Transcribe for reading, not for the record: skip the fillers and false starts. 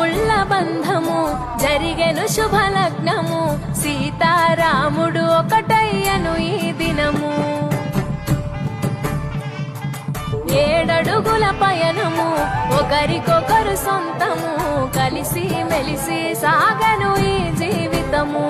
దేవుళ్ళ బంధము జరిగెను శుభలగ్నము సీతారాముడు ఒకటయ్యను ఈ దినము 7 అడుగుల పయనము ఒకరికొకరు సొంతము కలిసి మెలిసి సాగను ఈ జీవితము